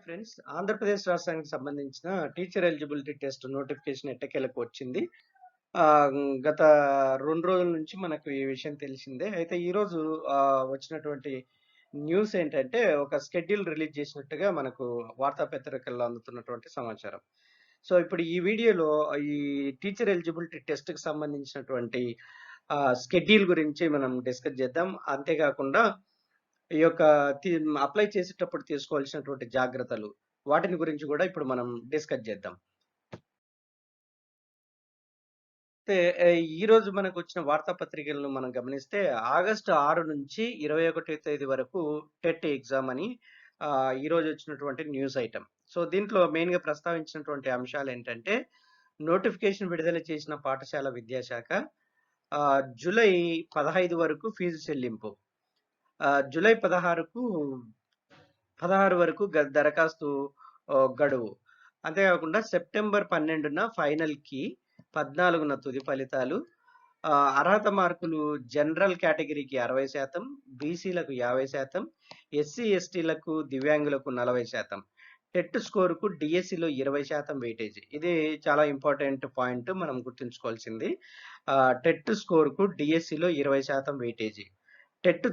Friends, Andhra Pradesh రాష్ట్రానికి సంబంధించిన teacher eligibility test notification ఎట్టకేలకు వచ్చింది. గత 2 రోజుల నుంచి మనకు ఈ విషయం తెలిసిందే. అయితే ఈరోజు వచ్చినటువంటి న్యూస్ ఏంటంటే, ఒక షెడ్యూల్ రిలీజ్ చేసినట్టుగా మనకు వార్తాపత్రికల్లో అందుతున్నటువంటి సమాచారం. సో, ఇప్పుడు ఈ వీడియోలో ఈ టీచర్ ఎలిజిబిలిటీ టెస్ట్‌కి సంబంధించినటువంటి షెడ్యూల్ గురించి మనం డిస్కస్ చేద్దాం. అంతేకాకుండా ఈ యొక్క తి అప్లై చేసేటప్పుడు తీసుకోవాల్సినటువంటి జాగ్రత్తలు, వాటిని గురించి గూడా ఇప్పుడు మనం డిస్కస్ చేద్దాం. అయితే ఈరోజు మనకొచ్చిన వార్తాపత్రికలను మనం గమనిస్తే ఆగస్టు 6 నుంచి 21 తేదీ వరకు టెట్ ఎగ్జామ్ అని ఈరోజు వచ్చినటువంటి న్యూస్ ఐటెమ్. సో, దీంట్లో మెయిన్‌గా ప్రస్తావించినటువంటి అంశాలేంటంటే, నోటిఫికేషన్ విడుదల చేసిన పాఠశాల విద్యాశాఖ జూలై 15 వరకు ఫీజు చెల్లింపు. జూలై 16 వరకు దరఖాస్తు గడువు. అంతేకాకుండా సెప్టెంబర్ 12న ఫైనల్‌కి, 14న తుది ఫలితాలు. అర్హత మార్కులు జనరల్ కేటగిరీకి 60%, బీసీలకు 50%, ఎస్సీ, ఎస్టీలకు, దివ్యాంగులకు 40%. టెట్ స్కోర్‌కు డీఎస్సీలో 20% వెయిటేజ్. ఇది చాలా ఇంపార్టెంట్ పాయింట్ మనం గుర్తుంచుకోవాల్సింది. టెట్ స్కోర్‌కు డీఎస్సీలో 20% వెయిటేజీ. టెట్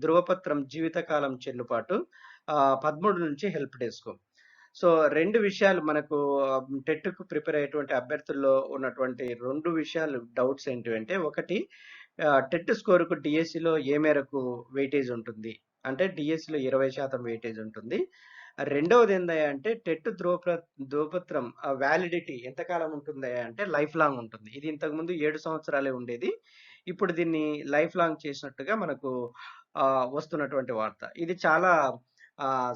ధ్రువపత్రం జీవితకాలం చెల్లుబాటు. 13 నుంచి హెల్ప్ డెస్క్. సో, 2 విషయాలు మనకు టెట్‌కు ప్రిపేర్ అయ్యేటువంటి అభ్యర్థుల్లో ఉన్నటువంటి 2 విషయాలు డౌట్స్ ఏంటివంటే, ఒకటి టెట్ స్కోర్‌కు డీఎస్సీలో ఏ మేరకు వెయిటేజ్ ఉంటుంది? అంటే డీఎస్సీలో 20% వెయిటేజ్ ఉంటుంది. రెండవదేందయ్యా అంటే టెట్ ధ్రువపత్రం వ్యాలిడిటీ ఎంతకాలం ఉంటుందయ్యా అంటే లైఫ్ లాంగ్ ఉంటుంది. ఇది ఇంతకుముందు 7 సంవత్సరాలే ఉండేది. ఇప్పుడు దీన్ని లైఫ్ లాంగ్ చేసినట్టుగా మనకు వస్తున్నటువంటి వార్త. ఇది చాలా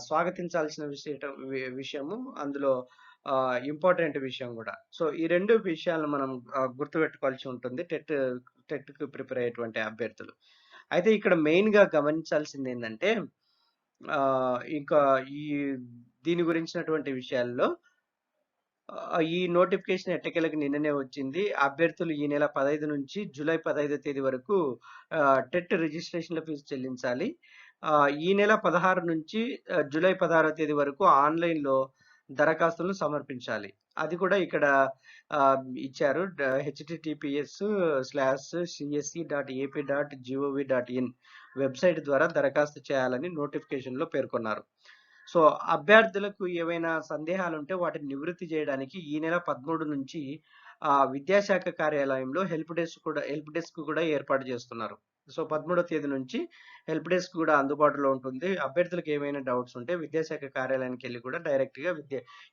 స్వాగతించాల్సిన విషయము. అందులో ఇంపార్టెంట్ విషయం గూడా. సో, ఈ 2 విషయాలను మనం గుర్తుపెట్టుకోవాల్సి ఉంటుంది టెట్‌కి ప్రిపేర్ అయ్యేటువంటి అభ్యర్థులు. అయితే ఇక్కడ మెయిన్‌గా గమనించాల్సిందేందంటే, ఇంకా ఈ దీని గురించినటువంటి విషయాల్లో ఈ నోటిఫికేషన్ ఎట్టకేలకు నిన్ననే వచ్చింది. అభ్యర్థులు ఈ నెల 15 నుంచి జూలై 15 తేదీ వరకు టెట్ రిజిస్ట్రేషన్‌ల ఫీజు చెల్లించాలి. ఈ నెల 16 నుంచి జూలై 16 తేదీ వరకు ఆన్‌లైన్‌లో దరఖాస్తులను సమర్పించాలి. అది కూడా ఇక్కడ ఇచ్చారు. https://csc.ap.gov.in వెబ్‌సైట్ ద్వారా దరఖాస్తు చేయాలని నోటిఫికేషన్‌లో పేర్కొన్నారు. సో, అభ్యర్థులకు ఏవైనా సందేహాలుంటే వాటిని నివృత్తి జేయడానికి ఈ నెల 13 నుంచి విద్యాశాఖ కార్యాలయంలో హెల్ప్ డెస్క్ కూడా ఏర్పాటు చేస్తున్నారు. సో, 13వ తేదీ నుంచి హెల్ప్ డెస్క్ కూడా అందుబాటులో ఉంటుంది. అభ్యర్థులకు ఏమైనా డౌట్స్ ఉంటే విద్యాశాఖ కార్యాలయానికెళ్ళి కూడా డైరెక్ట్‌గా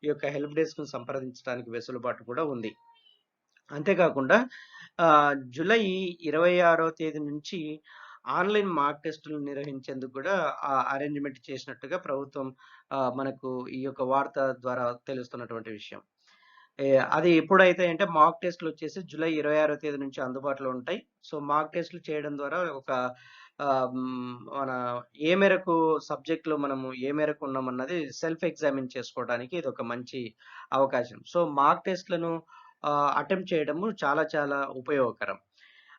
ఈ యొక్క హెల్ప్ డెస్క్‌ని సంప్రదించడానికి వెసులుబాటు కూడా ఉంది. అంతేకాకుండా జూలై 26వ తేదీ నుంచి ఆన్‌లైన్ మాక్ టెస్టులు నిర్వహించేందుకు కూడా అరేంజ్‌మెంట్ చేసినట్టుగా ప్రభుత్వం మనకు ఈ యొక్క వార్త ద్వారా తెలుస్తున్నటువంటి విషయం. అది ఎప్పుడైతే అంటే మాక్ టెస్ట్‌లొచ్చేసి జూలై 26వ తేదీ నుంచి అందుబాటులో ఉంటాయి. సో, మాక్ టెస్ట్‌లు చేయడం ద్వారా మన ఏ మేరకు సబ్జెక్ట్‌లో మనము ఏ మేరకు ఉన్నామన్నది సెల్ఫ్ ఎగ్జామిన్ చేసుకోవడానికి ఇదొక మంచి అవకాశం. సో, మాక్ టెస్ట్‌లను అటెంప్ట్ చేయడము చాలా చాలా ఉపయోగకరం.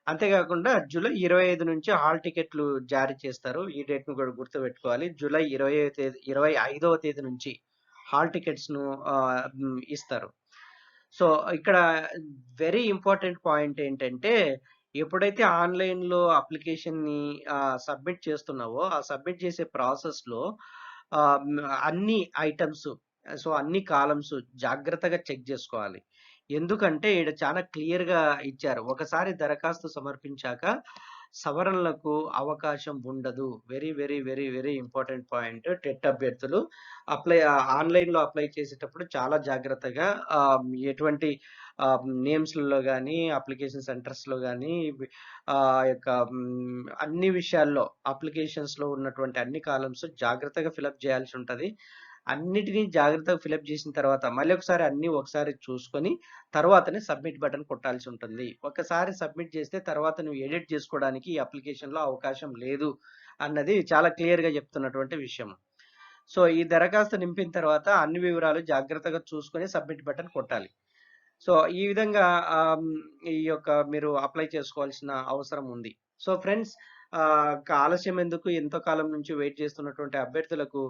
అంతేకాకుండా జూలై 25 నుంచి హాల్ టికెట్లు జారీ చేస్తారు. ఈ డేట్‌ను కూడా గుర్తుపెట్టుకోవాలి. జూలై 25వ తేదీ నుంచి హాల్ టికెట్స్‌ను ఇస్తారు. సో, ఇక్కడ వెరీ ఇంపార్టెంట్ పాయింట్ ఏంటంటే, ఎప్పుడైతే ఆన్‌లైన్‌లో అప్లికేషన్‌ని సబ్మిట్ చేస్తున్నావో, ఆ సబ్మిట్ చేసే ప్రాసెస్‌లో అన్ని ఐటెమ్స్, సో, అన్ని కాలమ్స్ జాగ్రత్తగా చెక్ జేసుకోవాలి. ఎందుకంటే ఈడ చాలా క్లియర్‌గా ఇచ్చారు. ఒకసారి దరఖాస్తు సమర్పించాక సవరణలకు అవకాశం ఉండదు. Very, very, very, very important point. TET అభ్యర్థులు ఆన్‌లైన్‌లో అప్లై చేసేటప్పుడు చాలా జాగ్రత్తగా ఎటువంటి నేమ్స్‌లలో గాని, అప్లికేషన్ సెంటర్స్‌లో గాని యొక్క అన్ని విషయాల్లో అప్లికేషన్స్‌లో ఉన్నటువంటి అన్ని కాలమ్స్ జాగ్రత్తగా ఫిలప్ చేయాల్సి ఉంటది. అన్నిటిని జాగ్రత్తగా ఫిలప్ చేసిన తర్వాత మళ్ళీ ఒకసారి అన్నీ ఒకసారి చూసుకొని తర్వాతనే సబ్మిట్ బటన్ కొట్టాల్సి ఉంటుంది. ఒక్కసారి సబ్మిట్ చేస్తే తర్వాత నువ్వు ఎడిట్ చేసుకోవడానికి ఈ అప్లికేషన్‌లో అవకాశం లేదు అన్నది చాలా క్లియర్‌గా చెప్తున్నటువంటి విషయం. సో, ఈ దరఖాస్తు నింపిన తర్వాత అన్ని వివరాలు జాగ్రత్తగా చూసుకొని సబ్మిట్ బటన్ కొట్టాలి. సో, ఈ విధంగా ఈ యొక్క మీరు అప్లై చేసుకోవాల్సిన అవసరం ఉంది. సో, ఫ్రెండ్స్, ఆలస్యం ఎందుకు, ఎంతో కాలం నుంచి వెయిట్ చేస్తున్నటువంటి అభ్యర్థులకు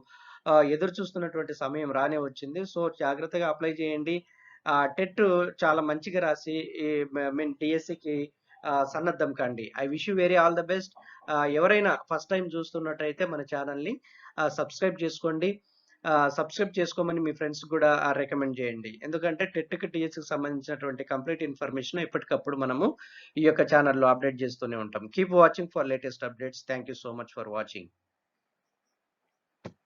ఎదురు చూస్తున్నటువంటి సమయం రానే వచ్చింది. సో, జాగ్రత్తగా అప్లై చేయండి. టెట్ చాలా మంచిగా రాసి ఈ మీన్ డీఎస్సీకి సన్నద్ధం కండి. I wish you very all the best. ఎవరైనా ఫస్ట్ టైమ్ చూస్తున్నట్టయితే మన ఛానెల్‌ని సబ్స్క్రైబ్ చేసుకోండి. సబ్స్క్రైబ్ చేసుకోమని మీ ఫ్రెండ్స్‌కి గూడా రికమెండ్ చేయండి. ఎందుకంటే టెట్‌కి, డీఎస్సీకి సంబంధించినటువంటి కంప్లీట్ ఇన్ఫర్మేషన్ ఎప్పటికప్పుడు మనము ఈ యొక్క ఛానెల్‌లో అప్డేట్ చేస్తూనే ఉంటాం. Keep watching for latest updates. Thank you so much for watching.